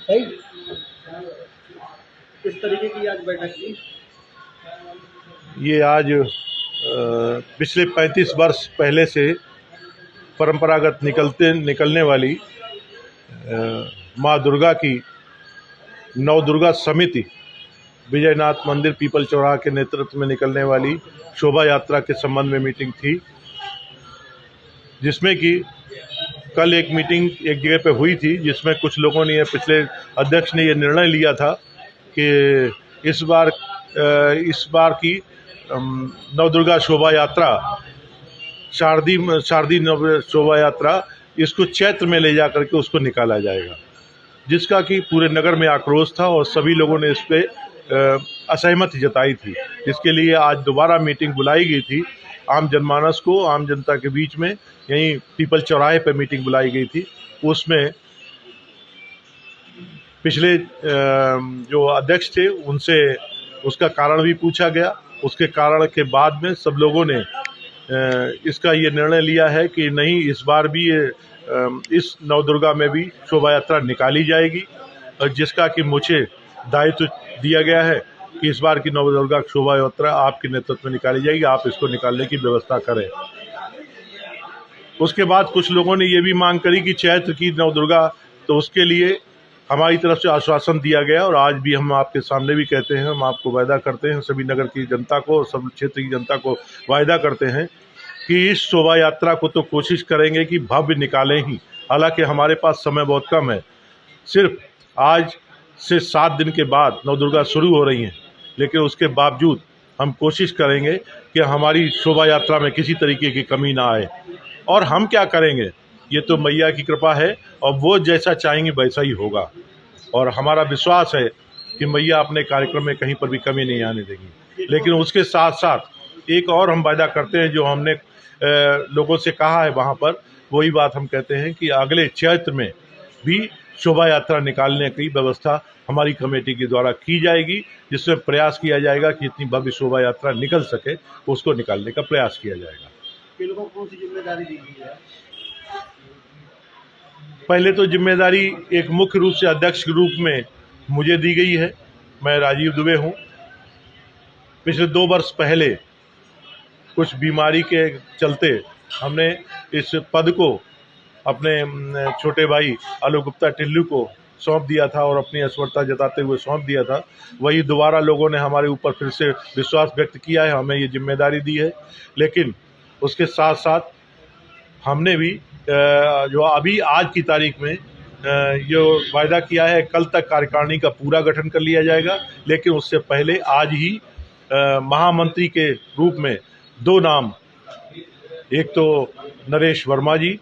सही। किस तरीके की आज बैठक की? ये आज पिछले 35 वर्ष पहले से परंपरागत निकलने वाली माँ दुर्गा की नव दुर्गा समिति विजयनाथ मंदिर पीपल चौराहा के नेतृत्व में निकलने वाली शोभा यात्रा के संबंध में मीटिंग थी, जिसमें कि कल एक मीटिंग एक जगह पे हुई थी, जिसमें कुछ लोगों ने, पिछले अध्यक्ष ने ये निर्णय लिया था कि इस बार की नवदुर्गा शोभा यात्रा, शारदीय नव शोभा यात्रा, इसको चैत्र में ले जा करके उसको निकाला जाएगा, जिसका कि पूरे नगर में आक्रोश था और सभी लोगों ने इस पे असहमति जताई थी। इसके लिए आज दोबारा मीटिंग बुलाई गई थी। आम जनमानस को, आम जनता के बीच में यहीं पीपल चौराहे पर मीटिंग बुलाई गई थी। उसमें पिछले जो अध्यक्ष थे उनसे उसका कारण भी पूछा गया। उसके कारण के बाद में सब लोगों ने इसका ये निर्णय लिया है कि नहीं, इस बार भी इस नवदुर्गा में भी शोभा यात्रा निकाली जाएगी, और जिसका कि मुझे दायित्व दिया गया है कि इस बार की नवदुर्गा शोभा यात्रा आपके नेतृत्व में निकाली जाएगी, आप इसको निकालने की व्यवस्था करें। उसके बाद कुछ लोगों ने ये भी मांग करी कि चैत्र की नवदुर्गा, तो उसके लिए हमारी तरफ से आश्वासन दिया गया, और आज भी हम आपके सामने भी कहते हैं, हम आपको वायदा करते हैं, सभी नगर की जनता को, सब क्षेत्र की जनता को वायदा करते हैं कि इस शोभा यात्रा को तो कोशिश करेंगे कि भव्य निकालें ही। हालांकि हमारे पास समय बहुत कम है, सिर्फ आज से 7 दिन के बाद नवदुर्गा शुरू हो रही हैं, लेकिन उसके बावजूद हम कोशिश करेंगे कि हमारी शोभा यात्रा में किसी तरीके की कमी ना आए। और हम क्या करेंगे, ये तो मैया की कृपा है, और वो जैसा चाहेंगे वैसा ही होगा। और हमारा विश्वास है कि मैया अपने कार्यक्रम में कहीं पर भी कमी नहीं आने देगी। लेकिन उसके साथ साथ एक और हम वायदा करते हैं, जो हमने लोगों से कहा है वहाँ पर, वही बात हम कहते हैं कि अगले चैत्र में भी शोभा यात्रा निकालने की व्यवस्था हमारी कमेटी के द्वारा की जाएगी, जिसमें प्रयास किया जाएगा कि इतनी भव्य शोभा यात्रा निकल सके, उसको निकालने का प्रयास किया जाएगा। कि लोगों को कौन सी जिम्मेदारी दी गई है? पहले तो जिम्मेदारी एक मुख्य रूप से अध्यक्ष के रूप में मुझे दी गई है। मैं राजीव दुबे हूँ। पिछले 2 वर्ष पहले कुछ बीमारी के चलते हमने इस पद को अपने छोटे भाई आलोक गुप्ता टिल्लू को सौंप दिया था, और अपनी असमर्थता जताते हुए सौंप दिया था। वही दोबारा लोगों ने हमारे ऊपर फिर से विश्वास व्यक्त किया है, हमें ये जिम्मेदारी दी है। लेकिन उसके साथ साथ हमने भी जो अभी आज की तारीख में जो वायदा किया है, कल तक कार्यकारिणी का पूरा गठन कर लिया जाएगा। लेकिन उससे पहले आज ही महामंत्री के रूप में 2 नाम, एक तो नरेश वर्मा जी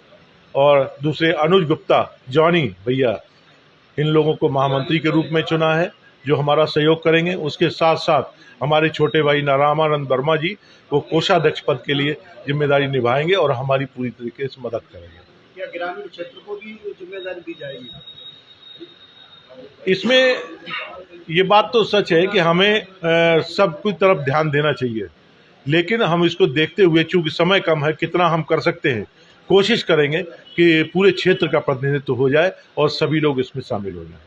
और दूसरे अनुज गुप्ता, जॉनी भैया, इन लोगों को महामंत्री के रूप में चुना है, जो हमारा सहयोग करेंगे। उसके साथ साथ हमारे छोटे भाई रामानंद वर्मा जी वो कोषाध्यक्ष पद के लिए जिम्मेदारी निभाएंगे और हमारी पूरी तरीके से मदद करेंगे। क्या ग्रामीण क्षेत्र को भी जिम्मेदारी दी जाएगी? इसमें ये बात तो सच है कि हमें सब कुछ तरफ ध्यान देना चाहिए, लेकिन हम इसको देखते हुए, चूंकि समय कम है, कितना हम कर सकते हैं, कोशिश करेंगे कि पूरे क्षेत्र का प्रतिनिधित्व हो जाए और सभी लोग इसमें शामिल हो जाएं।